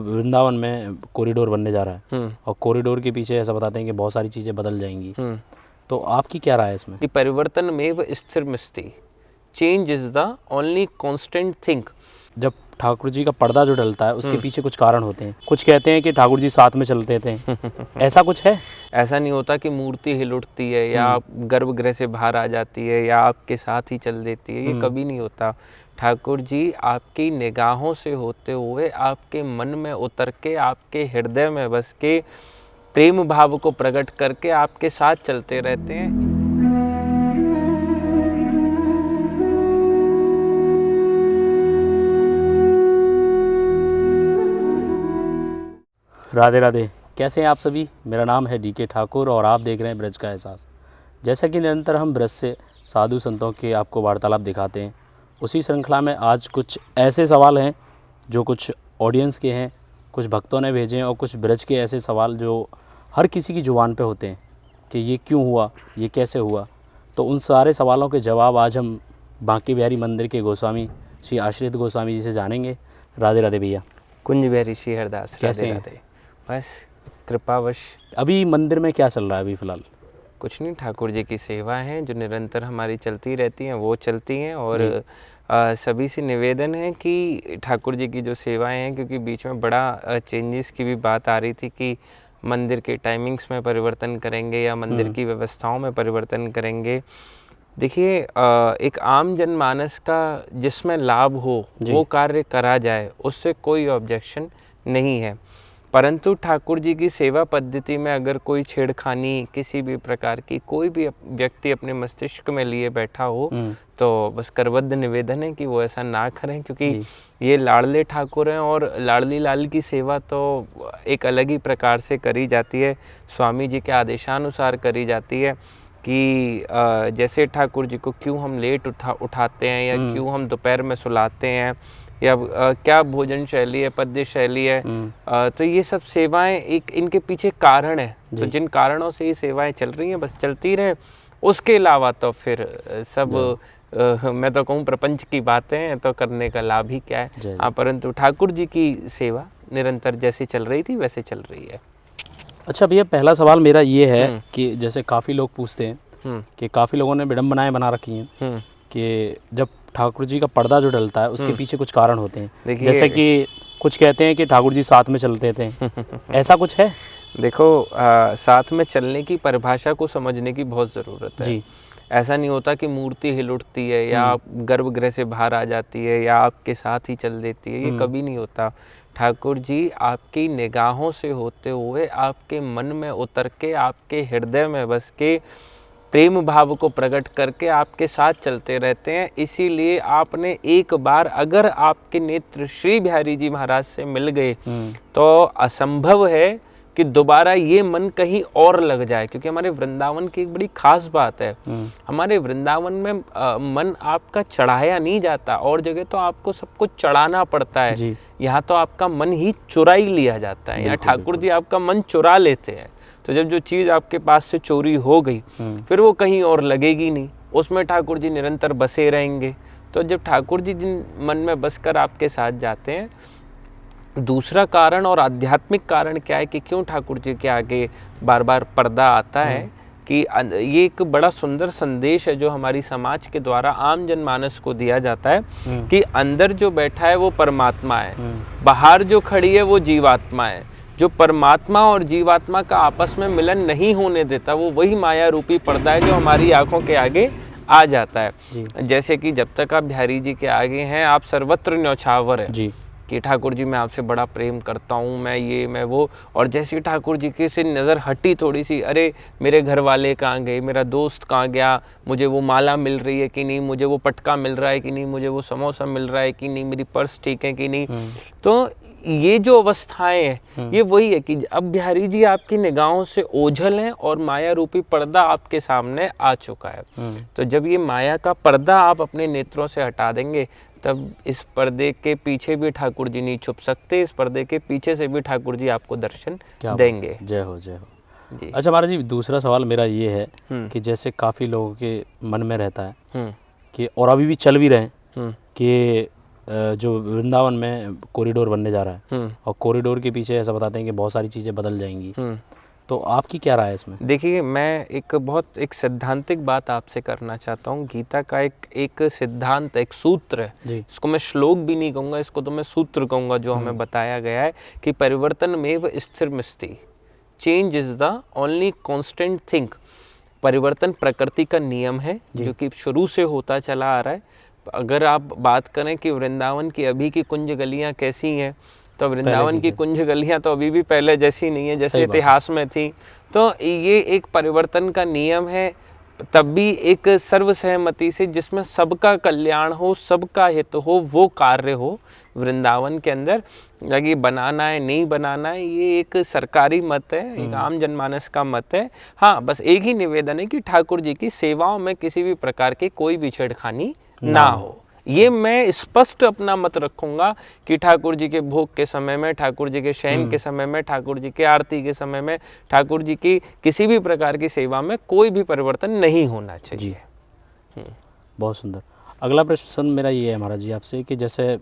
वृंदावन में कॉरिडोर बनने जा रहा है और कॉरिडोर के पीछे ऐसा बताते हैं कि बहुत सारी चीज़ें बदल जाएंगी, तो आपकी क्या राय है इसमें? परिवर्तन में स्थिरमस्ति, change is the only constant thing. जब ठाकुर जी का पर्दा जो डलता है उसके पीछे कुछ कारण होते हैं। कुछ कहते हैं कि ठाकुर जी साथ में चलते थे ऐसा कुछ है? ऐसा नहीं होता कि मूर्ति हिल उठती है या गर्भगृह से बाहर आ जाती है या आपके साथ ही चल देती है, ये कभी नहीं होता। ठाकुर जी आपकी निगाहों से होते हुए आपके मन में उतर के, आपके हृदय में बस के, प्रेम भाव को प्रकट करके आपके साथ चलते रहते हैं। राधे राधे, कैसे हैं आप सभी? मेरा नाम है DK ठाकुर और आप देख रहे हैं ब्रज का एहसास। जैसा कि निरंतर हम ब्रज से साधु संतों के आपको वार्तालाप दिखाते हैं, उसी श्रृंखला में आज कुछ ऐसे सवाल हैं जो कुछ ऑडियंस के हैं, कुछ भक्तों ने भेजे हैं और कुछ ब्रज के ऐसे सवाल जो हर किसी की ज़ुबान पे होते हैं कि ये क्यों हुआ, ये कैसे हुआ। तो उन सारे सवालों के जवाब आज हम बांके बिहारी मंदिर के गोस्वामी श्री आश्रित गोस्वामी जी से जानेंगे। राधे राधे भैया। कुंज बिहारी श्री हरदास, कैसे राधे राधे। बस कृपावश। अभी मंदिर में क्या चल रहा है अभी फ़िलहाल? कुछ नहीं, ठाकुर जी की सेवा है जो निरंतर हमारी चलती रहती हैं, वो चलती हैं। और सभी से निवेदन है कि ठाकुर जी की जो सेवाएं हैं, क्योंकि बीच में बड़ा चेंजेस की भी बात आ रही थी कि मंदिर के टाइमिंग्स में परिवर्तन करेंगे या मंदिर की व्यवस्थाओं में परिवर्तन करेंगे। देखिए, एक आम जनमानस का जिसमें लाभ हो वो कार्य करा जाए, उससे कोई ऑब्जेक्शन नहीं है। परंतु ठाकुर जी की सेवा पद्धति में अगर कोई छेड़खानी किसी भी प्रकार की कोई भी व्यक्ति अपने मस्तिष्क में लिए बैठा हो, तो बस करबद्ध निवेदन है कि वो ऐसा ना करें, क्योंकि ये लाडले ठाकुर हैं और लाडली लाल की सेवा तो एक अलग ही प्रकार से करी जाती है, स्वामी जी के आदेशानुसार करी जाती है। कि जैसे ठाकुर जी को क्यों हम लेट उठाते हैं या क्यों हम दोपहर में सुलाते हैं या क्या भोजन शैली है, पद्य शैली है, तो ये सब सेवाएं एक इनके पीछे कारण है। तो जिन कारणों से ये सेवाएं चल रही हैं, बस चलती रहें। उसके अलावा तो फिर सब मैं तो कहूँ प्रपंच की बातें तो करने का लाभ ही क्या है। हाँ, परंतु ठाकुर जी की सेवा निरंतर जैसे चल रही थी वैसे चल रही है। अच्छा भैया, पहला सवाल मेरा ये है कि जैसे काफ़ी लोग पूछते हैं कि काफ़ी लोगों ने विडंबनाएं बना रखी हैं कि जब ठाकुर जी का पर्दा जो डलता है उसके पीछे कुछ कारण होते हैं। जैसे कि कुछ कहते हैं कि ठाकुर जी साथ में चलते थे ऐसा कुछ है? देखो, साथ में चलने की परिभाषा को समझने की बहुत ज़रूरत है जी। ऐसा नहीं होता कि मूर्ति हिल उठती है या गर्भगृह से बाहर आ जाती है या आपके साथ ही चल देती है, ये कभी नहीं होता। ठाकुर जी आपकी निगाहों से होते हुए आपके मन में उतर के, आपके हृदय में बस के, प्रेम भाव को प्रकट करके आपके साथ चलते रहते हैं। इसीलिए आपने एक बार अगर आपके नेत्र श्री बिहारी जी महाराज से मिल गए तो असंभव है कि दोबारा ये मन कहीं और लग जाए, क्योंकि हमारे वृंदावन की एक बड़ी खास बात है। हमारे वृंदावन में मन आपका चढ़ाया नहीं जाता, और जगह तो आपको सब कुछ चढ़ाना पड़ता है। यहाँ तो आपका मन ही चुरा ही लिया जाता है। यहाँ ठाकुर जी आपका मन चुरा लेते हैं। तो जब जो चीज़ आपके पास से चोरी हो गई फिर वो कहीं और लगेगी नहीं, उसमें ठाकुर जी निरंतर बसे रहेंगे। तो जब ठाकुर जी जिन मन में बसकर आपके साथ जाते हैं, दूसरा कारण और आध्यात्मिक कारण क्या है कि क्यों ठाकुर जी के आगे बार बार पर्दा आता है, कि ये एक बड़ा सुंदर संदेश है जो हमारी समाज के द्वारा आम जनमानस को दिया जाता है कि अंदर जो बैठा है वो परमात्मा है, बाहर जो खड़ी है वो जीवात्मा है। जो परमात्मा और जीवात्मा का आपस में मिलन नहीं होने देता वो वही माया रूपी पर्दा है जो हमारी आंखों के आगे आ जाता है। जैसे कि जब तक आप बिहारी जी के आगे हैं, आप सर्वत्र न्यौछावर है जी, कि ठाकुर जी मैं आपसे बड़ा प्रेम करता हूँ, मैं ये मैं वो। और जैसे ही ठाकुर जी की से नज़र हटी थोड़ी सी, अरे मेरे घर वाले कहाँ गए, मेरा दोस्त कहाँ गया, मुझे वो माला मिल रही है कि नहीं, मुझे वो पटका मिल रहा है कि नहीं, मुझे वो समोसा मिल रहा है कि नहीं, मेरी पर्स ठीक है कि नहीं। तो ये जो अवस्थाएं हैं ये वही है कि अब बिहारी जी आपकी निगाहों से ओझल हैं और माया रूपी पर्दा आपके सामने आ चुका है। तो जब ये माया का पर्दा आप अपने नेत्रों से हटा देंगे, तब इस पर्दे के पीछे भी ठाकुर जी नहीं छुप सकते, इस पर्दे के पीछे से भी ठाकुर जी आपको दर्शन देंगे। जय हो, जय हो जी। अच्छा महाराज जी, दूसरा सवाल मेरा ये है कि जैसे काफ़ी लोगों के मन में रहता है कि, और अभी भी चल भी रहे हैं कि जो वृंदावन में कॉरिडोर बनने जा रहा है और कॉरिडोर के पीछे ऐसा बताते हैं कि बहुत सारी चीज़ें बदल जाएंगी, तो आपकी क्या राय है इसमें? देखिए, मैं एक सैद्धांतिक बात आपसे करना चाहता हूँ। गीता का एक सिद्धांत, एक सूत्र है, इसको मैं श्लोक भी नहीं कहूँगा, इसको तो मैं सूत्र कहूँगा, जो हमें बताया गया है कि परिवर्तनमेव स्थिरमस्ति, change is the only constant thing. परिवर्तन प्रकृति का नियम है जो कि शुरू से होता चला आ रहा है। अगर आप बात करें कि वृंदावन की अभी की कुंज गलियां कैसी हैं, तो वृंदावन की कुंज गलियां तो अभी भी पहले जैसी नहीं है जैसे इतिहास में थी। तो ये एक परिवर्तन का नियम है, तब भी एक सर्वसहमति से, जिसमें सबका कल्याण हो, सबका हित हो, वो कार्य हो वृंदावन के अंदर। लगी बनाना है नहीं बनाना है, ये एक सरकारी मत है, एक आम जनमानस का मत है। हाँ, बस एक ही निवेदन है कि ठाकुर जी की सेवाओं में किसी भी प्रकार की कोई भी छेड़खानी ना हो। ये मैं स्पष्ट अपना मत रखूंगा कि ठाकुर जी के भोग के समय में, ठाकुर जी के शयन के समय में, ठाकुर जी के आरती के समय में, ठाकुर जी की किसी भी प्रकार की सेवा में कोई भी परिवर्तन नहीं होना चाहिए। बहुत सुंदर। अगला प्रश्न मेरा ये है महाराज जी आपसे कि जैसे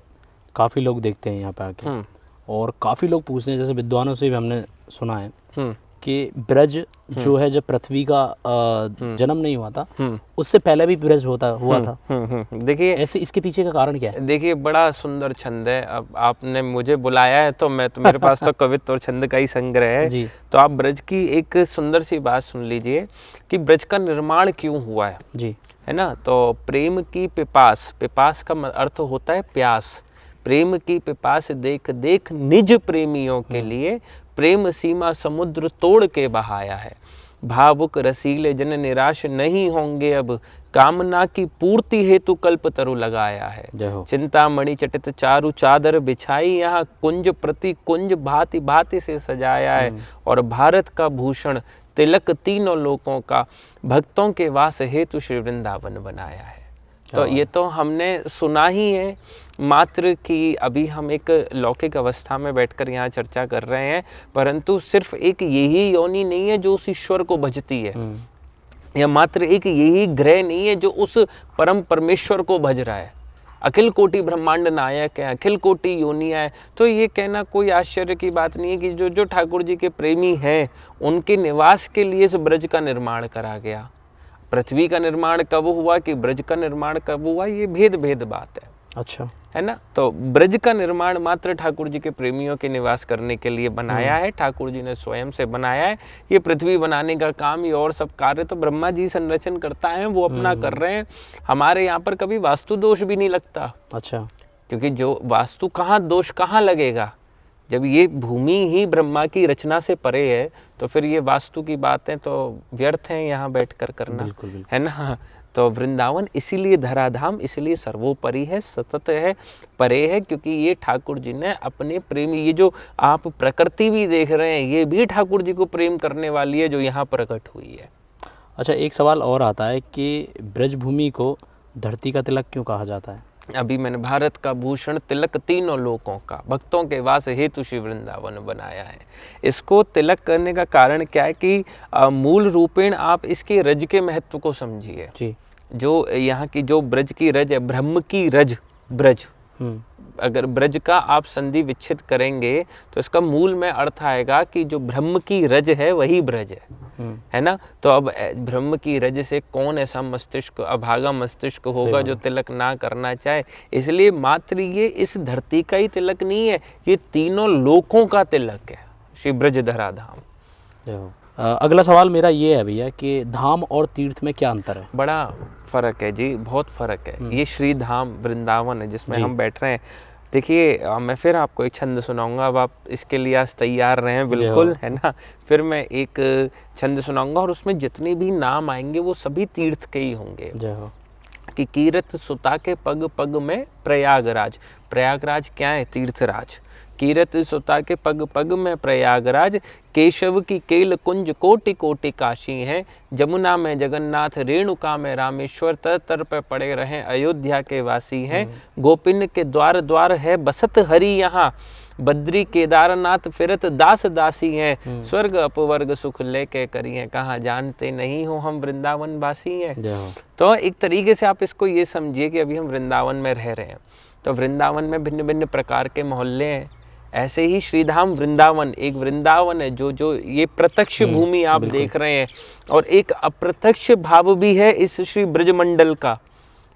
काफ़ी लोग देखते हैं यहाँ पे आके और काफ़ी लोग पूछते हैं, जैसे विद्वानों से भी हमने सुना है कि ब्रज जो है जब पृथ्वी का जन्म नहीं हुआ था, उससे पहले भी ब्रज हुआ था। देखिए, ऐसे इसके पीछे का कारण क्या है? देखिए, बड़ा सुंदर छंद है। अब आपने मुझे बुलाया है तो मेरे पास तो कवित्व और छंद का ही संग्रह है जी। तो आप ब्रज की एक सुंदर सी बात सुन लीजिए कि ब्रज का निर्माण क्यों हुआ है जी, है ना। तो प्रेम की पिपास, पिपास का अर्थ होता है प्यास। प्रेम की पिपास देख देख निज प्रेमियों के लिए प्रेम सीमा समुद्र तोड़ के बहाया है। भावुक रसीले जन निराश नहीं होंगे अब, कामना की पूर्ति हेतु कल्प तरु लगाया है। चिंतामणि चटित चारु चादर बिछाई, यहाँ कुंज प्रति कुंज भांति भांति से सजाया है। और भारत का भूषण तिलक तीनों लोकों का, भक्तों के वास हेतु श्री वृंदावन बनाया है। तो ये तो हमने सुना ही है मात्र कि अभी हम एक लौकिक अवस्था में बैठकर यहाँ चर्चा कर रहे हैं, परंतु सिर्फ एक यही योनि नहीं है जो उस ईश्वर को भजती है, या मात्र एक यही ग्रह नहीं है जो उस परम परमेश्वर को भज रहा है। अखिल कोटि ब्रह्मांड नायक है, अखिल कोटि योनिया है। तो ये कहना कोई आश्चर्य की बात नहीं है कि जो ठाकुर जी के प्रेमी हैं उनके निवास के लिए इस ब्रज का निर्माण करा गया। पृथ्वी का निर्माण कब हुआ कि ब्रज का निर्माण कब हुआ, ये भेद बात है। अच्छा, है ना। तो ब्रज का निर्माण मात्र ठाकुर जी के प्रेमियों के निवास करने के लिए बनाया है, ठाकुर जी ने स्वयं से बनाया है। ये पृथ्वी बनाने का काम, ये और सब कार्य तो ब्रह्मा जी संरचन करता है, वो अपना कर रहे हैं। हमारे यहाँ पर कभी वास्तु दोष भी नहीं लगता। अच्छा, क्योंकि जो वास्तु कहाँ दोष कहाँ लगेगा, जब ये भूमि ही ब्रह्मा की रचना से परे है, तो फिर ये वास्तु की बातें तो व्यर्थ हैं यहाँ बैठकर करना। बिल्कुल, बिल्कुल। है ना। तो वृंदावन इसीलिए धराधाम, इसलिए सर्वोपरि है, सतत है, परे है, क्योंकि ये ठाकुर जी ने अपने प्रेमी, ये जो आप प्रकृति भी देख रहे हैं, ये भी ठाकुर जी को प्रेम करने वाली है जो यहाँ प्रकट हुई है। अच्छा, एक सवाल और आता है कि ब्रजभूमि को धरती का तिलक क्यों कहा जाता है? अभी मैंने भारत का भूषण तिलक तीनों लोकों का, भक्तों के वास हेतु श्री वृंदावन बनाया है। इसको तिलक करने का कारण क्या है कि मूल रूपेण आप इसके रज के महत्व को समझिए जी। जो यहाँ की जो ब्रज की रज है, ब्रह्म की रज ब्रज, अगर ब्रज का आप संधि विच्छेद करेंगे तो इसका मूल में अर्थ आएगा कि जो ब्रह्म की रज है वही ब्रज है ना। तो अब ब्रह्म की रज से कौन ऐसा मस्तिष्क, अभागा मस्तिष्क होगा जो तिलक ना करना चाहे। इसलिए मात्र ये इस धरती का ही तिलक नहीं है, ये तीनों लोकों का तिलक है, श्री ब्रजधरा धाम। अगला सवाल मेरा ये है भैया कि धाम और तीर्थ में क्या अंतर है? बड़ा फर्क है जी, बहुत फर्क है। ये श्री धाम वृंदावन है जिसमें हम बैठ रहे हैं। देखिए, मैं फिर आपको एक छंद सुनाऊंगा, अब आप इसके लिए आज तैयार रहें बिल्कुल, है ना। फिर मैं एक छंद सुनाऊंगा और उसमें जितने भी नाम आएंगे वो सभी तीर्थ के ही होंगे। जय हो। कि कीरत सुता के पग पग में प्रयागराज। प्रयागराज क्या है? तीर्थराज। कीरत सुता के पग पग में प्रयागराज, केशव की केल कुंज कोटि कोटि काशी हैं। जमुना में जगन्नाथ, रेणुका में रामेश्वर, तर तर पे पड़े रहे अयोध्या के वासी हैं। गोपिन के द्वार द्वार है बसत हरि यहाँ, बद्री केदारनाथ फिरत दास दासी हैं। स्वर्ग अपवर्ग सुख लेके करी हैं, कहाँ जानते नहीं हो हम वृंदावन वासी हैं। तो एक तरीके से आप इसको ये समझिए कि अभी हम वृंदावन में रह रहे हैं। तो वृंदावन में भिन्न भिन्न प्रकार के मोहल्ले हैं। ऐसे ही श्रीधाम वृंदावन एक वृंदावन है जो ये प्रत्यक्ष भूमि आप देख रहे हैं, और एक अप्रत्यक्ष भाव भी है इस श्री ब्रजमंडल का,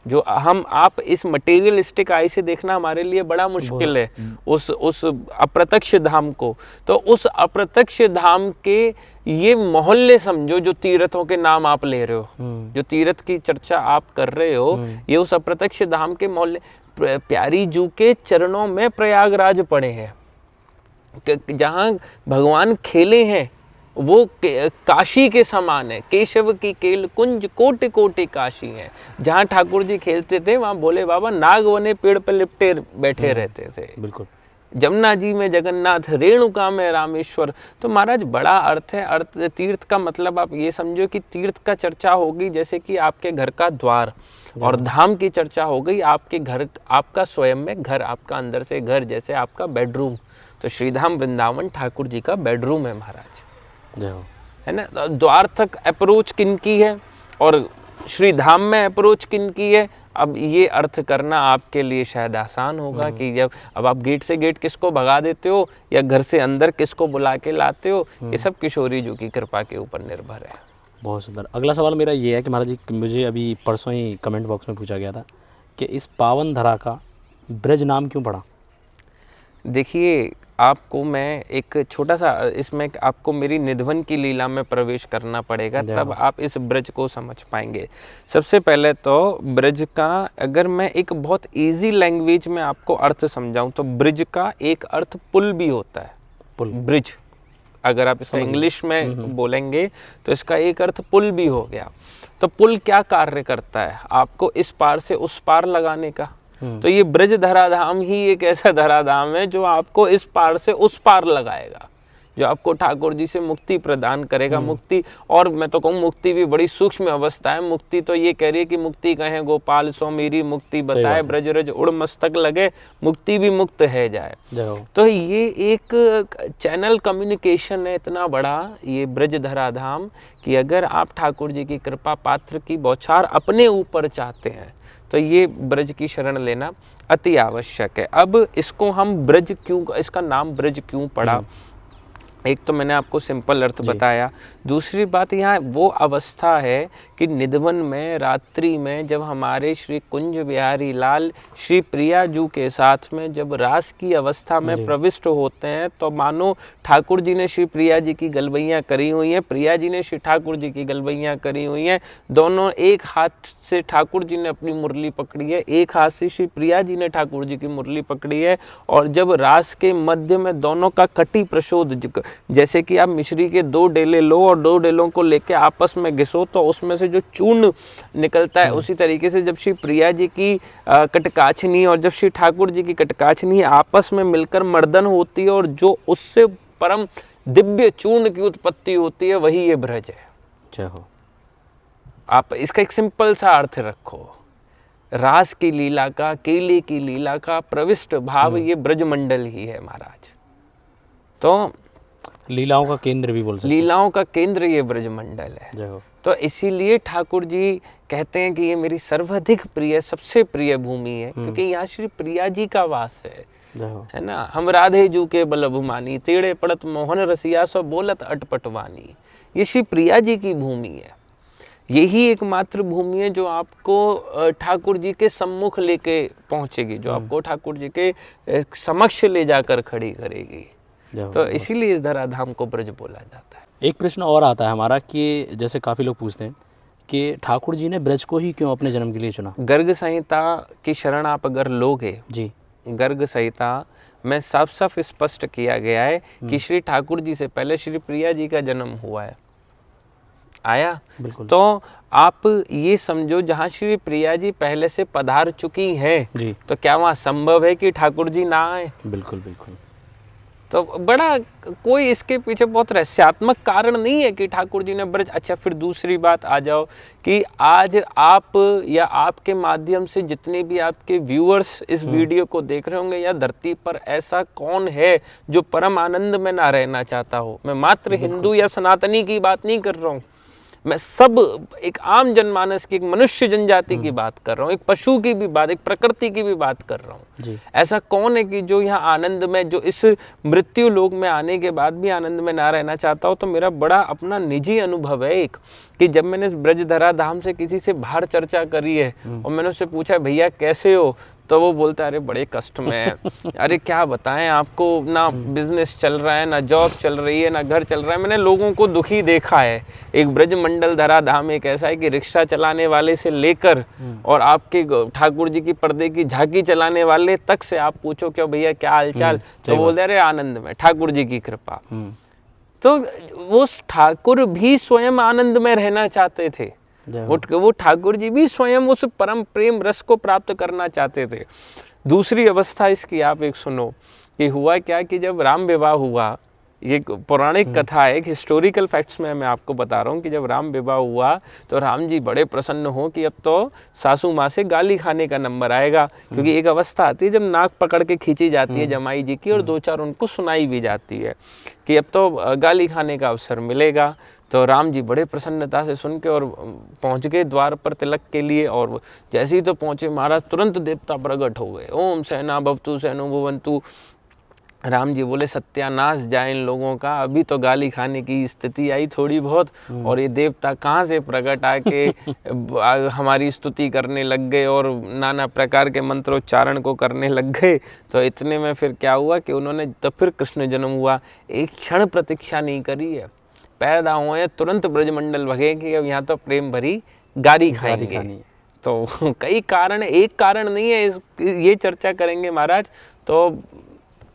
जो आप इस मटेरियलिस्टिक आई से देखना हमारे लिए बड़ा मुश्किल है उस अप्रत्यक्ष धाम को। तो उस अप्रत्यक्ष धाम के ये मोहल्ले समझो, जो तीर्थों के नाम आप ले रहे हो, जो तीर्थ की चर्चा आप कर रहे हो, ये उस अप्रत्यक्ष धाम के मोहल्ले। प्यारी जू के चरणों में प्रयागराज पड़े हैं, जहाँ भगवान खेले हैं वो काशी के समान है। केशव की केल कुंज कोटि कोटि काशी है। जहाँ ठाकुर जी खेलते थे वहाँ भोले बाबा नागवने पेड़ पर लिपटे बैठे रहते थे। बिल्कुल। जमुना जी में जगन्नाथ, रेणुका में रामेश्वर। तो महाराज बड़ा अर्थ है। अर्थ तीर्थ का मतलब आप ये समझो कि तीर्थ का चर्चा होगी जैसे कि आपके घर का द्वार, और धाम की चर्चा हो गई आपके घर, आपका स्वयं में घर, आपका अंदर से घर, जैसे आपका बेडरूम। तो श्रीधाम वृंदावन ठाकुर जी का बेडरूम है महाराज, है ना। द्वार तक अप्रोच किनकी है और श्रीधाम में अप्रोच किनकी है, अब ये अर्थ करना आपके लिए शायद आसान होगा कि जब अब आप गेट से गेट किसको भगा देते हो या घर से अंदर किसको बुला के लाते हो, ये सब किशोरी जी की कृपा के ऊपर निर्भर है। बहुत सुंदर। अगला सवाल मेरा ये है कि महाराज जी, मुझे अभी परसों ही कमेंट बॉक्स में पूछा गया था कि इस पावन धरा का ब्रज नाम क्यों पड़ा? देखिए, आपको मैं एक छोटा सा इसमें आपको मेरी निधवन की लीला में प्रवेश करना पड़ेगा, तब आप इस ब्रज को समझ पाएंगे। सबसे पहले तो ब्रज का अगर मैं एक बहुत इजी लैंग्वेज में आपको अर्थ समझाऊं तो ब्रिज का एक अर्थ पुल भी होता है। पुल, ब्रिज, अगर आप इसको इंग्लिश में बोलेंगे तो इसका एक अर्थ पुल भी हो गया। तो पुल क्या कार्य करता है? आपको इस पार से उस पार लगाने का। तो ये ब्रज धराधाम ही एक ऐसा धराधाम है जो आपको इस पार से उस पार लगाएगा, जो आपको ठाकुर जी से मुक्ति प्रदान करेगा। मुक्ति, और मैं तो कहूँ मुक्ति भी बड़ी सूक्ष्म अवस्था है। मुक्ति तो ये कह रही है कि मुक्ति कहें गोपाल सो मेरी मुक्ति बताए, ब्रज रज उड़ मस्तक लगे, मुक्ति भी मुक्त है जाए। तो ये एक चैनल कम्युनिकेशन है इतना बड़ा ये ब्रज धराधाम, कि अगर आप ठाकुर जी की कृपा पात्र की बौछार अपने ऊपर चाहते हैं तो ये ब्रज की शरण लेना अति आवश्यक है। अब इसको हम ब्रज क्यों, इसका नाम ब्रज क्यों पड़ा? एक तो मैंने आपको सिंपल अर्थ बताया। दूसरी बात, यहाँ वो अवस्था है कि निधवन में रात्रि में जब हमारे श्री कुंज बिहारी लाल श्री प्रिया जू के साथ में जब रास की अवस्था में प्रविष्ट होते हैं, तो मानो ठाकुर जी ने श्री प्रिया जी की गलबैयाँ करी हुई हैं, प्रिया जी ने श्री ठाकुर जी की गलबैयाँ करी हुई हैं। दोनों एक हाथ से ठाकुर जी ने अपनी मुरली पकड़ी है, एक हाथ से श्री प्रिया जी ने ठाकुर जी की मुरली पकड़ी है। और जब रास के मध्य में दोनों का कटी प्रशोध, जैसे कि आप मिश्री के 2 डेले लो और 2 डेलों को लेके आपस में घिसो तो उसमें से जो चूर्ण निकलता है, उसी तरीके से जब श्री प्रिया जी की कटकाछनी और जब श्री ठाकुर जी की कटकाछनी आपस में मिलकर मर्दन होती है और जो उससे परम दिव्य चूर्ण की उत्पत्ति होती है, वही ये ब्रज है। जय हो। आप इसका एक सिंपल सा अर्थ रखो, रास की लीला का, केले की लीला का प्रविष्ट भाव ये ब्रजमंडल ही है महाराज। तो लीलाओं का केंद्र भी बोल सकते हैं। लीलाओं का केंद्र ये ब्रजमंडल है। जय हो। तो इसीलिए ठाकुर जी कहते हैं कि ये मेरी सर्वाधिक प्रिय, सबसे प्रिय भूमि है, क्योंकि यहाँ श्री प्रिया जी का वास है ना। हम राधे जू के बलभुमानी, तेड़े पड़त मोहन रसिया सो बोलत अटपटवानी। ये श्री प्रिया जी की भूमि है। यही एकमात्र भूमि है जो आपको ठाकुर जी के सम्मुख लेके पहुंचेगी, जो आपको ठाकुर जी के समक्ष ले जाकर खड़ी करेगी। तो इसीलिए इस धराधाम को ब्रज बोला जाता है। एक प्रश्न और आता है हमारा कि जैसे काफ़ी लोग पूछते हैं कि ठाकुर जी ने ब्रज को ही क्यों अपने जन्म के लिए चुना? गर्ग संहिता की शरण आप अगर लोगे जी, गर्ग संहिता में साफ साफ स्पष्ट किया गया है कि श्री ठाकुर जी से पहले श्री प्रिया जी का जन्म हुआ है, आया। तो आप ये समझो, जहाँ श्री प्रिया जी पहले से पधार चुकी हैं जी, तो क्या वहाँ संभव है कि ठाकुर जी ना आए? बिल्कुल बिल्कुल। तो बड़ा कोई इसके पीछे बहुत रहस्यात्मक कारण नहीं है कि ठाकुर जी ने ब्रज। अच्छा, फिर दूसरी बात आ जाओ कि आज आप या आपके माध्यम से जितने भी आपके व्यूअर्स इस वीडियो को देख रहे होंगे, या धरती पर ऐसा कौन है जो परम आनंद में ना रहना चाहता हो? मैं मात्र हिंदू या सनातनी की बात नहीं कर रहा हूँ, मैं सब एक आम जनमानस की, एक मनुष्य जनजाति की बात कर रहा हूँ, एक पशु की भी बात, एक प्रकृति की भी बात कर रहा हूँ। ऐसा कौन है कि जो यहाँ आनंद में, जो इस मृत्यु लोक में आने के बाद भी आनंद में ना रहना चाहता हो। तो मेरा बड़ा अपना निजी अनुभव है एक, कि जब मैंने इस ब्रजधरा धाम से किसी से बाहर चर्चा करी है और मैंने उससे पूछा भैया कैसे हो, तो वो बोलता है अरे बड़े कष्ट में है। अरे क्या बताएं आपको, ना बिजनेस चल रहा है, ना जॉब चल रही है, ना घर चल रहा है। मैंने लोगों को दुखी देखा है। एक ब्रज मंडल धरा धाम एक ऐसा है कि रिक्शा चलाने वाले से लेकर और आपके ठाकुर जी की पर्दे की झांकी चलाने वाले तक से आप पूछो क्यों भैया क्या हालचाल, तो बोलते अरे आनंद में, ठाकुर जी की कृपा। तो वो ठाकुर भी स्वयं आनंद में रहना चाहते थे। वो ठाकुर जी भी स्वयं उस परम प्रेम रस को प्राप्त करना चाहते थे। दूसरी अवस्था इसकी आप एक सुनो कि हुआ क्या कि जब राम विवाह हुआ, ये पौराणिक कथा है, एक हिस्टोरिकल फैक्ट्स में मैं आपको बता रहा हूँ कि जब राम विवाह हुआ तो राम जी बड़े प्रसन्न हो कि अब तो सासू माँ से गाली खाने का नंबर आएगा, क्योंकि एक अवस्था आती है जब नाक पकड़ के खींची जाती है जमाई जी की और दो चार उनको सुनाई भी जाती है कि अब तो गाली खाने का अवसर मिलेगा। तो राम जी बड़े प्रसन्नता से सुन के और पहुंच गए द्वार पर तिलक के लिए, और जैसे ही तो पहुंचे महाराज तुरंत देवता प्रकट हो गए। ओम सहना भवतु सहनो भवन्तु। राम जी बोले सत्यानाश जाए इन लोगों का, अभी तो गाली खाने की स्थिति आई थोड़ी बहुत और ये देवता कहाँ से प्रकट आके हमारी स्तुति करने लग गए और नाना प्रकार के मंत्रोच्चारण को करने लग गए। तो इतने में फिर क्या हुआ कि उन्होंने तो फिर कृष्ण जन्म हुआ। एक क्षण प्रतीक्षा नहीं करी है, पैदा हुए तुरंत ब्रजमंडल भगे कि अब यहाँ तो प्रेम भरी गाली खाएंगे। तो कई कारण, एक कारण नहीं है, ये चर्चा करेंगे महाराज तो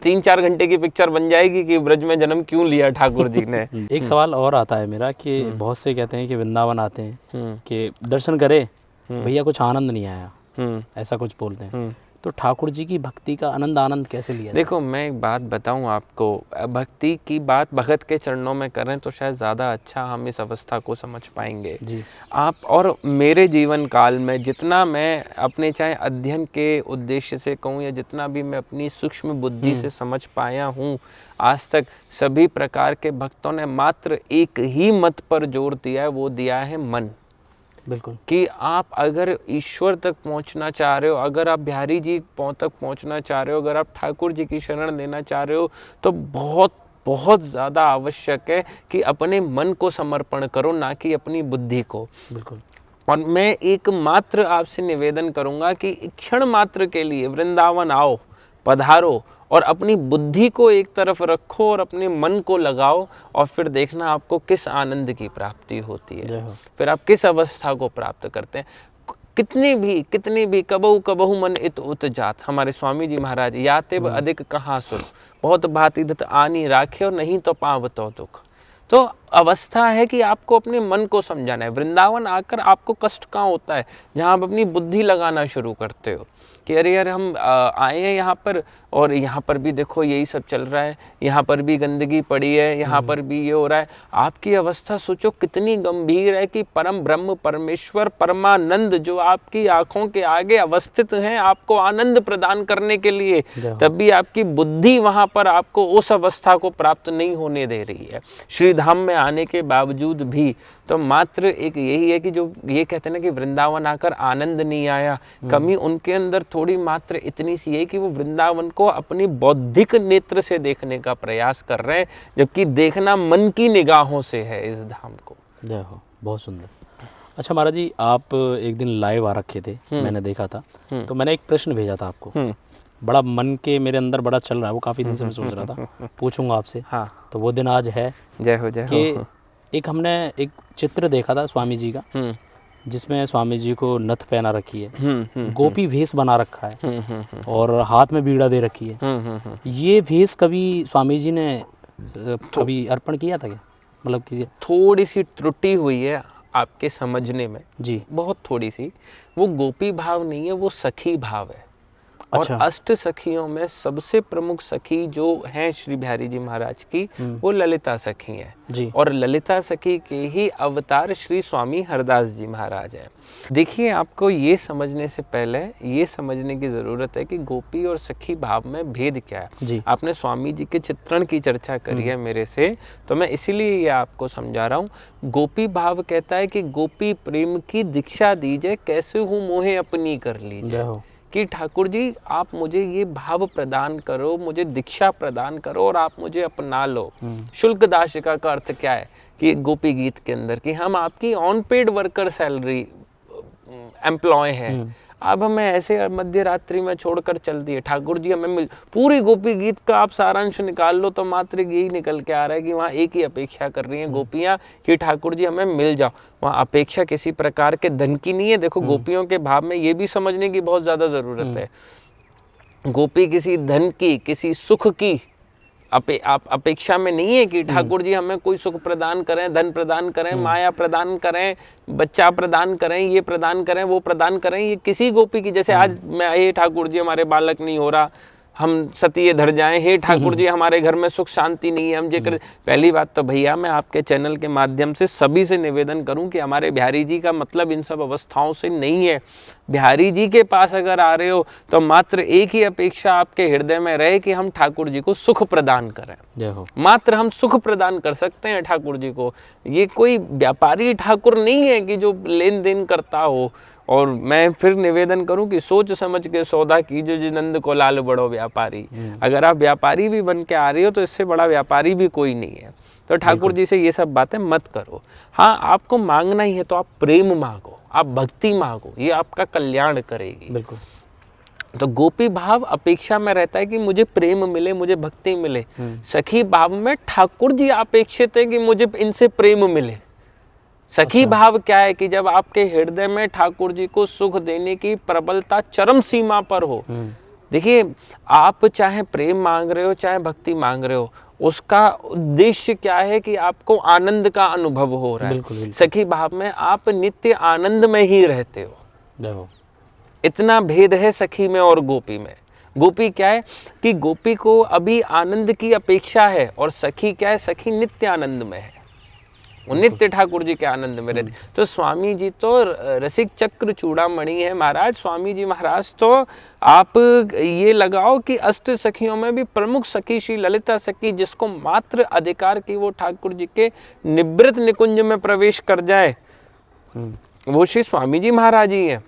3-4 घंटे की पिक्चर बन जाएगी कि ब्रज में जन्म क्यों लिया ठाकुर जी ने। एक सवाल और आता है मेरा कि बहुत से कहते हैं कि वृंदावन आते हैं कि दर्शन करे भैया कुछ आनंद नहीं आया, ऐसा कुछ बोलते हैं। तो ठाकुर जी की भक्ति का आनंद कैसे लिया? देखो मैं एक बात बताऊं आपको, भक्ति की बात भगत के चरणों में करें तो शायद ज़्यादा अच्छा हम इस अवस्था को समझ पाएंगे जी। आप और मेरे जीवन काल में जितना मैं अपने चाहे अध्ययन के उद्देश्य से कहूँ या जितना भी मैं अपनी सूक्ष्म बुद्धि से समझ पाया हूँ, आज तक सभी प्रकार के भक्तों ने मात्र एक ही मत पर जोर दिया है, वो दिया है मन। बिल्कुल, कि आप अगर ईश्वर तक पहुंचना चाह रहे हो, अगर आप बिहारी जी तक पहुंचना चाह रहे हो, अगर आप ठाकुर जी की शरण लेना चाह रहे हो, तो बहुत बहुत ज़्यादा आवश्यक है कि अपने मन को समर्पण करो, ना कि अपनी बुद्धि को। बिल्कुल। और मैं एक मात्र आपसे निवेदन करूंगा कि क्षण मात्र के लिए वृंदावन आओ, पधारो और अपनी बुद्धि को एक तरफ रखो और अपने मन को लगाओ, और फिर देखना आपको किस आनंद की प्राप्ति होती है, फिर आप किस अवस्था को प्राप्त करते हैं। कितनी भी कबहु मन इत उत जात, हमारे स्वामी जी महाराज याते अधिक कहाँ सुर, बहुत भांति दत आनी राखे और नहीं तो पावतो दुख। तो अवस्था है कि आपको अपने मन को समझाना है। वृंदावन आकर आपको कष्ट कहाँ होता है? जहाँ आप अपनी बुद्धि लगाना शुरू करते हो कि अरे यार हम आए हैं यहाँ पर और यहाँ पर भी देखो यही सब चल रहा है, यहाँ पर भी गंदगी पड़ी है, यहाँ पर भी ये हो रहा है। आपकी अवस्था सोचो कितनी गंभीर है कि परम ब्रह्म परमेश्वर परमानंद जो आपकी आंखों के आगे अवस्थित हैं आपको आनंद प्रदान करने के लिए, तब भी आपकी बुद्धि वहाँ पर आपको उस अवस्था को प्राप्त नहीं होने दे रही है। श्रीधाम में आने के बावजूद भी तो मात्र एक यही है कि जो ये कहते हैं ना कि वृंदावन आकर आनंद नहीं आया, कमी उनके अंदर थोड़ी मात्र इतनी सी है कि वो वृंदावन को अपनी बौद्धिक नेत्र से देखने का प्रयास कर रहे हैं, जबकि देखना मन की निगाहों से है इस धाम को। जय हो, बहुत सुंदर। अच्छा महाराज जी, आप एक दिन लाइव आ रखे थे, मैंने देखा था, तो मैंने एक प्रश्न भेजा था आपको, बड़ा मन के मेरे अंदर बड़ा चल रहा है, वो काफ़ी दिन से मैं सोच रहा था पूछूंगा आपसे। हाँ। तो वो दिन आज है। जय हो जय हो। एक हमने एक चित्र देखा था स्वामी जी का, जिसमें स्वामी जी को नथ पहना रखी है, गोपी भेष बना रखा है और हाथ में बीड़ा दे रखी है। ये भेष कभी स्वामी जी ने कभी अर्पण किया था क्या? मतलब किसी थोड़ी सी त्रुटि हुई है आपके समझने में जी, बहुत थोड़ी सी। वो गोपी भाव नहीं है, वो सखी भाव है। और अष्ट सखियों में सबसे प्रमुख सखी जो हैं श्री बिहारी जी महाराज की, वो ललिता सखी हैं जी। और ललिता सखी के ही अवतार श्री स्वामी हरदास जी महाराज हैं। देखिए, आपको ये समझने से पहले ये समझने की ज़रूरत है कि गोपी और सखी भाव में भेद क्या है जी। आपने स्वामी जी के चित्रण की चर्चा करी है मेरे से, तो मैं इसीलिए ये आपको समझा रहा हूँ। गोपी भाव कहता है कि गोपी प्रेम की दीक्षा दीजिए, कैसे हूँ मोहे अपनी कर लीजिए, कि ठाकुर जी आप मुझे ये भाव प्रदान करो, मुझे दीक्षा प्रदान करो और आप मुझे अपना लो। शुल्क दाशिका का अर्थ क्या है कि गोपी गीत के अंदर कि हम आपकी unpaid worker salary employ हैं, अब हमें ऐसे मध्य रात्रि में छोड़कर चल दिए। ठाकुर जी हमें पूरी गोपी गीत का आप सारांश निकाल लो तो मात्र यही निकल के आ रहा है कि वहाँ एक ही अपेक्षा कर रही हैं गोपियाँ कि ठाकुर जी हमें मिल जाओ। वहाँ अपेक्षा किसी प्रकार के धन की नहीं है। देखो, गोपियों के भाव में ये भी समझने की बहुत ज़्यादा ज़रूरत है। गोपी किसी धन की, किसी सुख की अपेक्षा में नहीं है कि ठाकुर जी हमें कोई सुख प्रदान करें, धन प्रदान करें, माया प्रदान करें, बच्चा प्रदान करें, ये प्रदान करें, वो प्रदान करें। ये किसी गोपी की, जैसे आज मैं, हे ठाकुर जी हमारे बालक नहीं हो रहा, हम सतीये धर जाएं, हे ठाकुर जी हमारे घर में सुख शांति नहीं है, हम जेकर। पहली बात तो भैया मैं आपके चैनल के माध्यम से सभी से निवेदन करूं कि हमारे बिहारी जी का मतलब इन सब अवस्थाओं से नहीं है। बिहारी जी के पास अगर आ रहे हो तो मात्र एक ही अपेक्षा आपके हृदय में रहे कि हम ठाकुर जी को सुख प्रदान करें। मात्र हम सुख प्रदान कर सकते हैं ठाकुर जी को। ये कोई व्यापारी ठाकुर नहीं है कि जो लेन देन करता हो। और मैं फिर निवेदन करूं कि सोच समझ के सौदा कीजिए, जिनंद को लाल बड़ो व्यापारी। अगर आप व्यापारी भी बन के आ रहे हो तो इससे बड़ा व्यापारी भी कोई नहीं है। तो ठाकुर जी से ये सब बातें मत करो। हाँ, आपको मांगना ही है तो आप प्रेम मांगो, आप भक्ति मांगो, ये आपका कल्याण करेगी। बिल्कुल। तो गोपी भाव अपेक्षा में रहता है कि मुझे प्रेम मिले, मुझे भक्ति मिले। सखी भाव में ठाकुर जी अपेक्षित है कि मुझे इनसे प्रेम मिले। सखी भाव क्या है कि जब आपके हृदय में ठाकुर जी को सुख देने की प्रबलता चरम सीमा पर हो। देखिए, आप चाहे प्रेम मांग रहे हो चाहे भक्ति मांग रहे हो, उसका उद्देश्य क्या है कि आपको आनंद का अनुभव हो रहा है। बिल्कुल। सखी भाव में आप नित्य आनंद में ही रहते हो। इतना भेद है सखी में और गोपी में। गोपी क्या है कि गोपी को अभी आनंद की अपेक्षा है और सखी क्या है, सखी नित्य आनंद में है, वो नित्य ठाकुर जी के आनंद में रहते। तो स्वामी जी तो रसिक चक्र चूड़ामणि है महाराज। स्वामी जी महाराज तो आप ये लगाओ कि अष्ट सखियों में भी प्रमुख सखी श्री ललिता सखी, जिसको मात्र अधिकार की वो ठाकुर जी के निवृत्त निकुंज में प्रवेश कर जाए, वो श्री स्वामी जी महाराज ही है।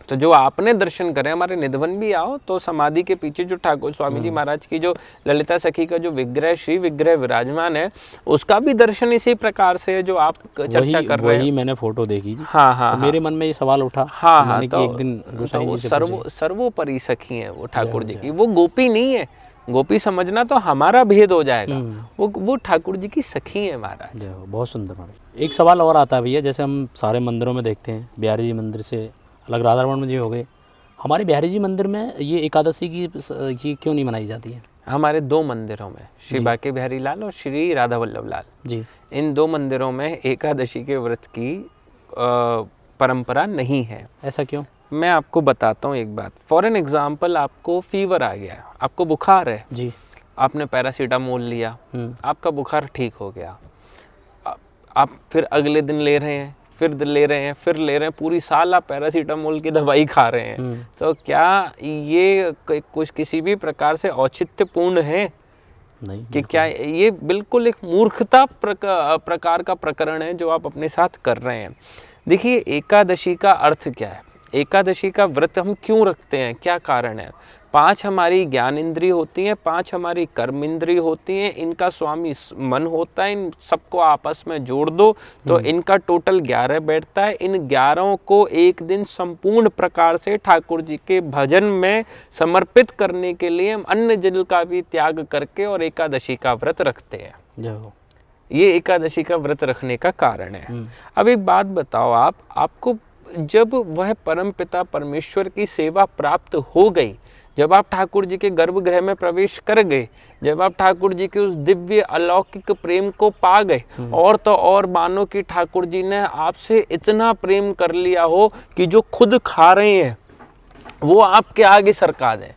तो जो आपने दर्शन करे, हमारे निधवन भी आओ तो समाधि के पीछे जो ठाकुर स्वामी जी महाराज की जो ललिता सखी का जो विग्रह, श्री विग्रह विराजमान है, उसका भी दर्शन इसी प्रकार से है जो आप चर्चा कर रहे हैं। वही मैंने फोटो देखी थी। हाँ, तो मेरे मन में ये सवाल उठा। हाँ, तो एक दिन गोसाई जी से सर्वोपरि सखी है वो ठाकुर जी की। वो गोपी नहीं है। गोपी समझना तो हमारा भेद हो जाएगा। वो ठाकुर जी की सखी है महाराज। बहुत सुंदर महाराज। एक सवाल और आता है भैया, जैसे हम सारे मंदिरों में देखते हैं, बिहारी जी मंदिर से अलग राधारमण जी हो गए, हमारे बिहारी जी मंदिर में ये एकादशी की क्यों नहीं मनाई जाती है? हमारे दो मंदिरों में, श्री बांके बिहारी लाल और श्री राधा वल्लभ लाल जी, इन दो मंदिरों में एकादशी के व्रत की परंपरा नहीं है। ऐसा क्यों? मैं आपको बताता हूँ एक बात। फॉर एन एग्जाम्पल, आपको फीवर आ गया, आपको बुखार है जी, आपने पैरासीटामोल लिया, आपका बुखार ठीक हो गया, आप फिर अगले दिन ले रहे हैं, फिर ले रहे हैं, फिर ले रहे हैं, पूरी साल आप पैरासीटामोल की दवाई खा रहे हैं। तो क्या ये कुछ किसी भी प्रकार से औचित्यपूर्ण है? नहीं। कि क्या ये बिल्कुल एक मूर्खता प्रकार का प्रकरण है जो आप अपने साथ कर रहे हैं। देखिए, एकादशी का अर्थ क्या है? एकादशी का व्रत हम क्यों रखते हैं, क्या कारण है? 5 हमारी ज्ञान इंद्रिय होती हैं, 5 हमारी कर्म इंद्रिय होती हैं, इनका स्वामी मन होता है। इन सबको आपस में जोड़ दो तो इनका टोटल 11 बैठता है। इन 11 को एक दिन संपूर्ण प्रकार से ठाकुर जी के भजन में समर्पित करने के लिए हम अन्न जल का भी त्याग करके और एकादशी का व्रत रखते हैं। ये एकादशी का व्रत रखने का कारण है। अब एक बात बताओ, आपको जब वह परमपिता परमेश्वर की सेवा प्राप्त हो गई, जब आप ठाकुर जी के गर्भगृह में प्रवेश कर गए, जब आप ठाकुर जी के उस दिव्य अलौकिक प्रेम को पा गए, और तो और मानो कि ठाकुर जी ने आपसे इतना प्रेम कर लिया हो कि जो खुद खा रहे हैं वो आपके आगे सरका दें,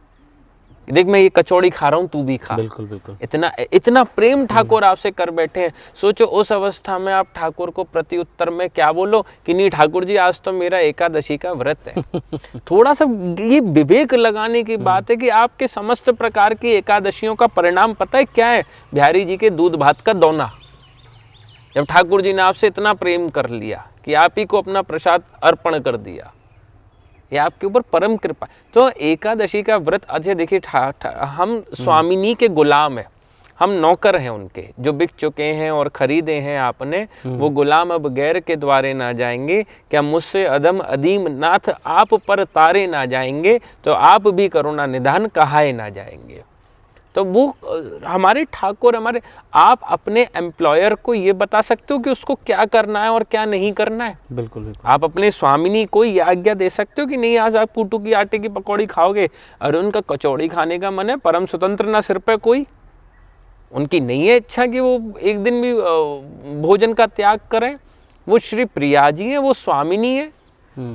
देख मैं ये कचौड़ी खा रहा हूँ, तू भी खा। बिल्कुल बिल्कुल। इतना इतना प्रेम ठाकुर आपसे कर बैठे हैं। सोचो उस अवस्था में आप ठाकुर को प्रति उत्तर में क्या बोलो कि नहीं ठाकुर जी आज तो मेरा एकादशी का व्रत है। थोड़ा सा ये विवेक लगाने की बात है कि आपके समस्त प्रकार की एकादशियों का परिणाम पता है क्या है? बिहारी जी के दूध भात का दोना। जब ठाकुर जी ने आपसे इतना प्रेम कर लिया कि आप ही को अपना प्रसाद अर्पण कर दिया, ये आपके ऊपर परम कृपा। तो एकादशी का व्रत, अच्छा देखिए हम स्वामिनी के गुलाम हैं, हम नौकर हैं उनके, जो बिक चुके हैं और खरीदे हैं आपने, वो गुलाम अब गैर के द्वारे ना जाएंगे। क्या मुझसे अदम अदीम नाथ आप पर तारे ना जाएंगे, तो आप भी करुणा निधान कहाए ना जाएंगे। तो वो हमारे ठाकुर, हमारे, आप अपने एम्प्लॉयर को ये बता सकते हो कि उसको क्या करना है और क्या नहीं करना है। बिल्कुल बिल्कुल। आप अपने स्वामिनी को ये आज्ञा दे सकते हो कि नहीं आज आप कूटू की आटे की पकौड़ी खाओगे, अरे उनका कचौड़ी खाने का मन है, परम स्वतंत्र ना सिर पे कोई, उनकी नहीं है इच्छा कि वो एक दिन भी भोजन का त्याग करें। वो श्री प्रिया जी हैं, वो स्वामिनी है,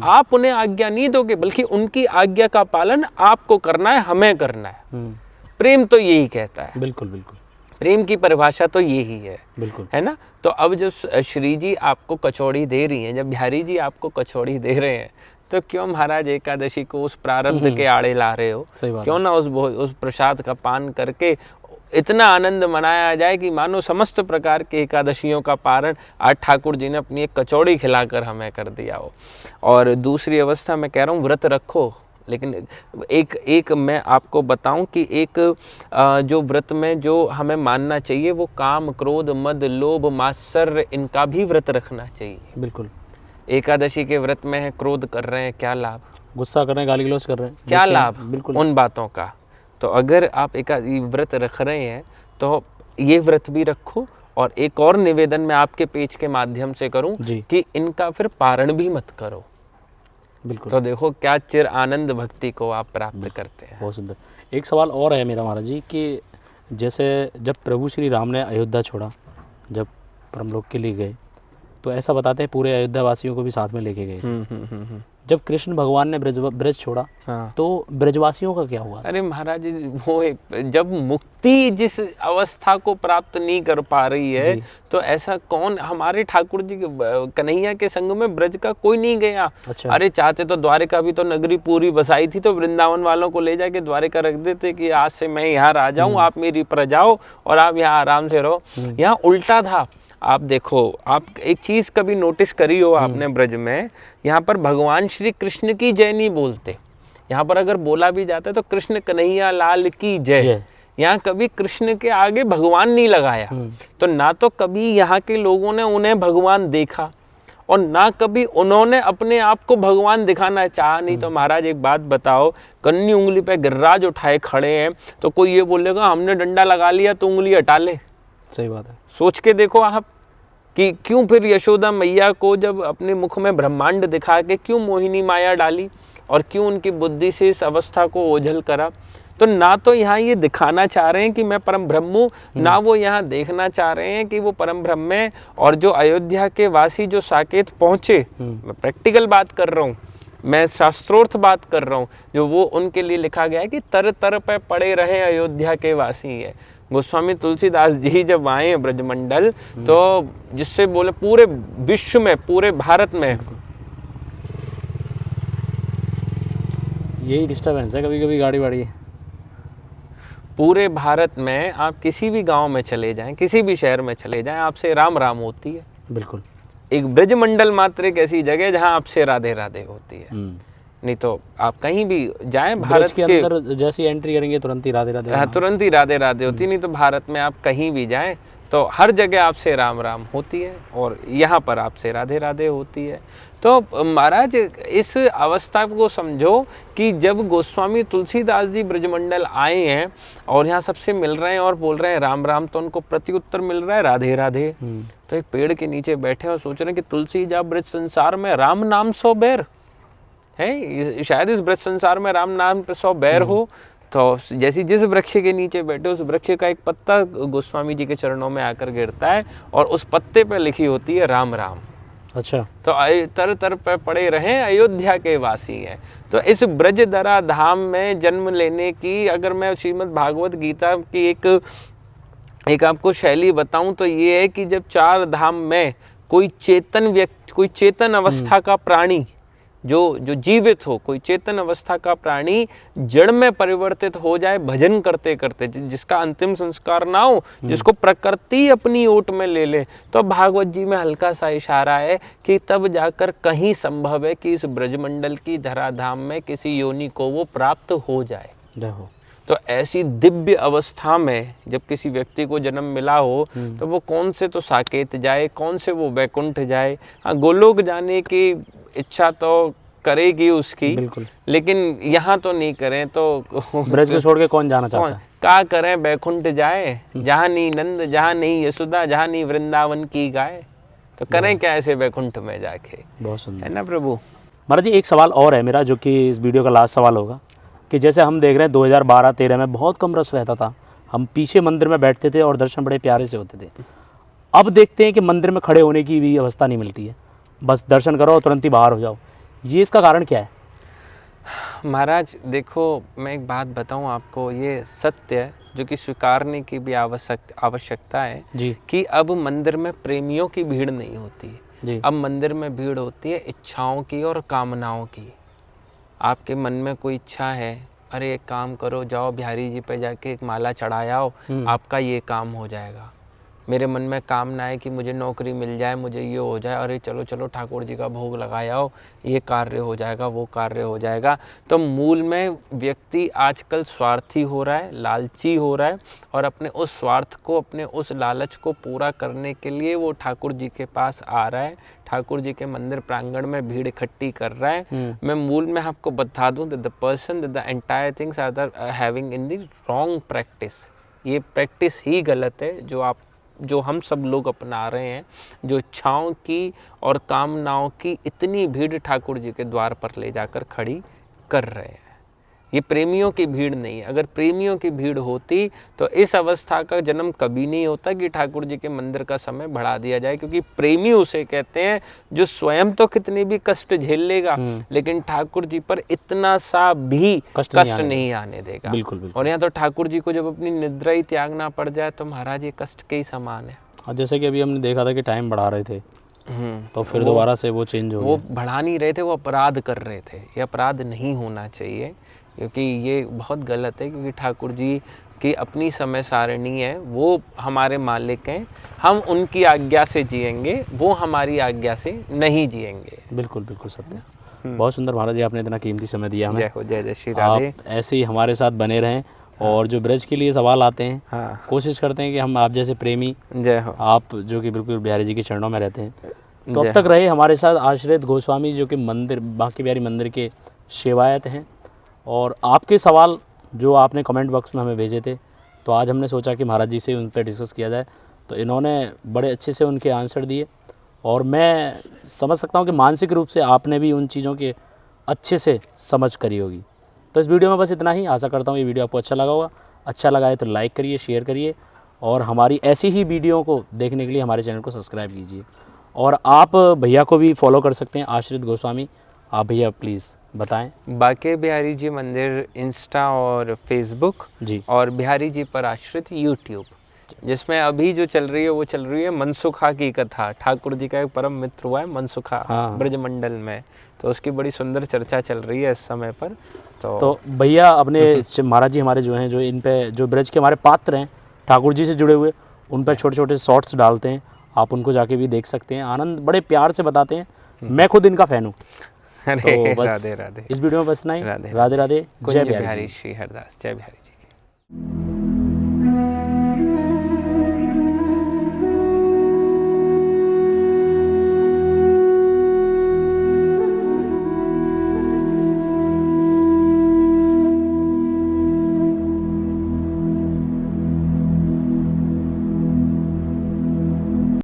आप उन्हें आज्ञा नहीं दोगे, बल्कि उनकी आज्ञा का पालन आपको करना है, हमें करना है। प्रेम तो यही कहता है। बिल्कुल बिल्कुल। प्रेम की परिभाषा तो यही है, बिल्कुल, है ना। तो अब जब श्री जी आपको कचौड़ी दे रही हैं, जब बिहारी जी आपको कचौड़ी दे रहे हैं, तो क्यों महाराज एकादशी को उस प्रारब्ध के आड़े ला रहे हो? सही बात क्यों ना उस प्रसाद का पान करके इतना आनंद मनाया जाए कि मानो समस्त प्रकार के एकादशियों का पारण आज ठाकुर जी ने अपनी एक कचौड़ी खिलाकर हमें कर दिया हो। और दूसरी अवस्था मैं कह रहा हूँ व्रत रखो, लेकिन एक मैं आपको बताऊं कि एक जो व्रत में जो हमें मानना चाहिए वो काम क्रोध मद लोभ मात्सर्य, इनका भी व्रत रखना चाहिए। बिल्कुल। एकादशी के व्रत में है, क्रोध कर रहे हैं, क्या लाभ? गुस्सा कर रहे हैं, गाली गलौज कर रहे हैं, क्या लाभ बिल्कुल उन बातों का? तो अगर आप व्रत रख रहे हैं तो ये व्रत भी रखो। और एक और निवेदन मैं आपके पेज के माध्यम से करूं कि इनका फिर पारण भी मत करो। बिल्कुल। तो देखो क्या चिर आनंद भक्ति को आप प्राप्त करते हैं। बहुत सुंदर। एक सवाल और है मेरा महाराज जी कि जैसे जब प्रभु श्री राम ने अयोध्या छोड़ा, जब परमलोक के लिए गए, तो ऐसा बताते हैं पूरे अयोध्या वासियों को भी साथ में लेके गए थे। जब कृष्ण भगवान ने ब्रज छोड़ा, हाँ, तो ब्रजवासियों का क्या हुआ? अरे महाराज वो जब मुक्ति जिस अवस्था को प्राप्त नहीं कर पा रही है, तो ऐसा कौन, हमारे ठाकुर जी कन्हैया के संग में ब्रज का कोई नहीं गया। अच्छा। अरे चाहते तो द्वारिका भी तो नगरी पूरी बसाई थी, तो वृंदावन वालों को ले जाके द्वारिका रख देते कि आज से मैं यहाँ राजा हूँ, आप मेरी प्रजा हो और आप यहाँ आराम से रहो। यहाँ उल्टा था। आप देखो, आप एक चीज कभी नोटिस करी हो आपने ब्रज में, यहाँ पर भगवान श्री कृष्ण की जय नहीं बोलते। यहाँ पर अगर बोला भी जाता है तो कृष्ण कन्हैया लाल की जय। यहाँ कभी कृष्ण के आगे भगवान नहीं लगाया। तो ना तो कभी यहाँ के लोगों ने उन्हें भगवान देखा और ना कभी उन्होंने अपने आप को भगवान दिखाना चाहा। नहीं तो महाराज एक बात बताओ, कन्नी उंगली पे गिर्राज उठाए खड़े हैं तो कोई ये बोलेगा हमने डंडा लगा लिया तो उंगली हटा ले? सही बात है। सोच के देखो आप कि क्यों फिर यशोदा मैया को जब अपने मुख में ब्रह्मांड दिखा के क्यों मोहिनी माया डाली और क्यों उनकी बुद्धि से इस अवस्था को ओझल करा? तो ना तो यहाँ ये दिखाना चाह रहे हैं कि मैं परम ब्रह्म हूँ, ना वो यहाँ देखना चाह रहे हैं कि वो परम ब्रह्म है। और जो अयोध्या के वासी जो साकेत पहुँचे, मैं प्रैक्टिकल बात कर रहा हूँ, मैं शास्त्रोर्थ बात कर रहा हूँ, जो वो उनके लिए लिखा गया है कि तर तर पे पड़े रहे अयोध्या के वासी है। गोस्वामी तुलसीदास जी जब आए ब्रजमंडल, तो जिससे बोले पूरे विश्व में, पूरे भारत में, यही डिस्टर्बेंस है कभी कभी गाड़ी वाड़ी, पूरे भारत में आप किसी भी गांव में चले जाएं, किसी भी शहर में चले जाएं, आपसे राम राम होती है। बिल्कुल। एक ब्रजमंडल मात्र एक ऐसी जगह जहां आपसे राधे राधे होती है। नहीं तो आप कहीं भी जाएं भारत के अंदर, जैसी एंट्री करेंगे तुरंत ही राधे राधे, तुरंत ही राधे राधे होती। नहीं तो भारत में आप कहीं भी जाएं तो हर जगह आपसे राम राम होती है और यहाँ पर आपसे राधे राधे होती है। तो महाराज इस अवस्था को समझो कि जब गोस्वामी तुलसीदास जी ब्रजमंडल आए हैं और यहाँ सबसे मिल रहे हैं और बोल रहे हैं राम राम, तो उनको प्रत्युत्तर मिल रहा है राधे राधे। तो एक पेड़ के नीचे बैठे और सोच रहे हैं कि तुलसी जा ब्रज संसार में राम नाम सो बैर है, शायद इस ब्रज संसार में राम नाम पे सौ बैर हो। तो जैसी जिस वृक्ष के नीचे बैठे उस वृक्ष का एक पत्ता गोस्वामी जी के चरणों में आकर गिरता है और उस पत्ते पे लिखी होती है राम राम। अच्छा। तो तर तर पे पड़े रहे अयोध्या के वासी हैं। तो इस ब्रजदरा धाम में जन्म लेने की, अगर मैं श्रीमद् भागवत गीता की एक आपको शैली बताऊं तो ये है कि जब 4 धाम में कोई चेतन व्यक्ति, कोई चेतन अवस्था का प्राणी जो जीवित हो, कोई चेतन अवस्था का प्राणी जड़ में परिवर्तित हो जाए भजन करते करते, जिसका अंतिम संस्कार ना हो, जिसको प्रकृति अपनी ओट में ले ले, तो भागवत जी में हल्का सा इशारा है कि तब जाकर कहीं संभव है कि इस ब्रजमंडल की धराधाम में किसी योनि को वो प्राप्त हो जाए। तो ऐसी दिव्य अवस्था में जब किसी व्यक्ति को जन्म मिला हो तो वो कौन से तो साकेत जाए, कौन से वो वैकुंठ जाए। हाँ, गोलोक जाने की इच्छा तो करेगी उसकी, बिल्कुल, लेकिन यहाँ तो नहीं करें तो ब्रज को छोड़ के कौन जाना चाहता है। क्या करें, वैकुंठ जाए जहाँ नहीं नंद, जहाँ नहीं यशोदा, जहाँ नहीं वृंदावन की गाय, तो करें क्या ऐसे वैकुंठ में जाके। बहुत सुंदर है ना प्रभु। महाराज जी, एक सवाल और है मेरा, जो कि इस वीडियो का लास्ट सवाल होगा, कि जैसे हम देख रहे हैं 2012-13 में बहुत कम रश रहता था, हम पीछे मंदिर में बैठते थे और दर्शन बड़े प्यारे से होते थे। अब देखते हैं कि मंदिर में खड़े होने की भी अवस्था नहीं मिलती है, बस दर्शन करो और तुरंत ही बाहर हो जाओ। ये इसका कारण क्या है? महाराज देखो, मैं एक बात बताऊं आपको, ये सत्य है जो कि स्वीकारने की भी आवश्यकता है जी। कि अब मंदिर में प्रेमियों की भीड़ नहीं होती जी। अब मंदिर में भीड़ होती है इच्छाओं की और कामनाओं की। आपके मन में कोई इच्छा है, अरे एक काम करो, जाओ बिहारी जी पे जाके एक माला चढ़ाओ, आपका ये काम हो जाएगा। मेरे मन में कामना है कि मुझे नौकरी मिल जाए, मुझे ये हो जाए, अरे चलो चलो ठाकुर जी का भोग लगाओ, ये कार्य हो जाएगा, वो कार्य हो जाएगा। तो मूल में व्यक्ति आजकल स्वार्थी हो रहा है, लालची हो रहा है, और अपने उस स्वार्थ को, अपने उस लालच को पूरा करने के लिए वो ठाकुर जी के पास आ रहा है, ठाकुर जी के मंदिर प्रांगण में भीड़ इकट्ठी कर रहा है। मैं मूल में आपको बता दूं the person the entire things are having in the wrong practice. ये प्रैक्टिस ही गलत है जो हम सब लोग अपना रहे हैं, जो इच्छाओं की और कामनाओं की इतनी भीड़ ठाकुर जी के द्वार पर ले जाकर खड़ी कर रहे हैं। ये प्रेमियों की भीड़ नहीं है। अगर प्रेमियों की भीड़ होती तो इस अवस्था का जन्म कभी नहीं होता कि ठाकुर जी के मंदिर का समय बढ़ा दिया जाए, क्योंकि प्रेमी उसे कहते हैं जो स्वयं तो कितने भी कष्ट झेल लेगा लेकिन ठाकुर जी पर इतना सा भी कष्ट नहीं आने देगा। बिल्कुल, बिल्कुल। और यहाँ तो ठाकुर जी को जब अपनी निद्रा ही त्यागना पड़ जाए तो महाराज ये कष्ट के ही समान है। जैसे कि अभी हमने देखा था कि टाइम बढ़ा रहे थे, तो फिर दोबारा से वो चेंज हो गया। वो बढ़ा नहीं रहे थे, वो अपराध कर रहे थे। ये अपराध नहीं होना चाहिए, क्योंकि ये बहुत गलत है, क्योंकि ठाकुर जी की अपनी समय सारणी है, वो हमारे मालिक हैं, हम उनकी आज्ञा से जिएंगे, वो हमारी आज्ञा से नहीं जिएंगे। बिल्कुल बिल्कुल सत्य। बहुत सुंदर महाराज जी, आपने इतना कीमती समय दिया हमें। जय हो, जय जय श्री राधे। आप ऐसे ही हमारे साथ बने रहें, और जो ब्रज के लिए सवाल आते हैं, हाँ, कोशिश करते हैं कि हम आप जैसे प्रेमी, जय हो, आप जो कि बिल्कुल बिहारी जी के चरणों में रहते हैं, तो अब तक रहे हमारे साथ आश्रित गोस्वामी, जो कि मंदिर बांके बिहारी मंदिर के सेवायत हैं। और आपके सवाल जो आपने कमेंट बॉक्स में हमें भेजे थे, तो आज हमने सोचा कि महाराज जी से उन पर डिस्कस किया जाए, तो इन्होंने बड़े अच्छे से उनके आंसर दिए, और मैं समझ सकता हूँ कि मानसिक रूप से आपने भी उन चीज़ों के अच्छे से समझ करी होगी। तो इस वीडियो में बस इतना ही। आशा करता हूँ ये वीडियो आपको अच्छा लगा होगा। अच्छा लगा है तो लाइक करिए, शेयर करिए, और हमारी ऐसी ही वीडियो को देखने के लिए हमारे चैनल को सब्सक्राइब कीजिए। और आप भैया को भी फॉलो कर सकते हैं, आश्रित गोस्वामी। आप भैया प्लीज़ बताएं। बांके बिहारी जी मंदिर इंस्टा और फेसबुक जी, और बिहारी जी पर आश्रित यूट्यूब, जिसमें अभी जो चल रही है वो चल रही है मनसुखा की कथा। ठाकुर जी का एक परम मित्र हुआ है मनसुखा, हाँ, ब्रजमंडल में, तो उसकी बड़ी सुंदर चर्चा चल रही है इस समय पर। तो भैया अपने महाराज जी हमारे जो हैं, जो इन पे जो ब्रज के हमारे पात्र हैं ठाकुर जी से जुड़े हुए, उन पर छोटे छोटे शॉर्ट्स डालते हैं, आप उनको जाके भी देख सकते हैं। आनंद बड़े प्यार से बताते हैं, मैं खुद इनका फ़ैन हूँ। तो बस राधे राधे। इस वीडियो में बस इतना ही। राधे राधे राधे। जय जय बिहारी श्री हरदास, जय बिहारी जी की।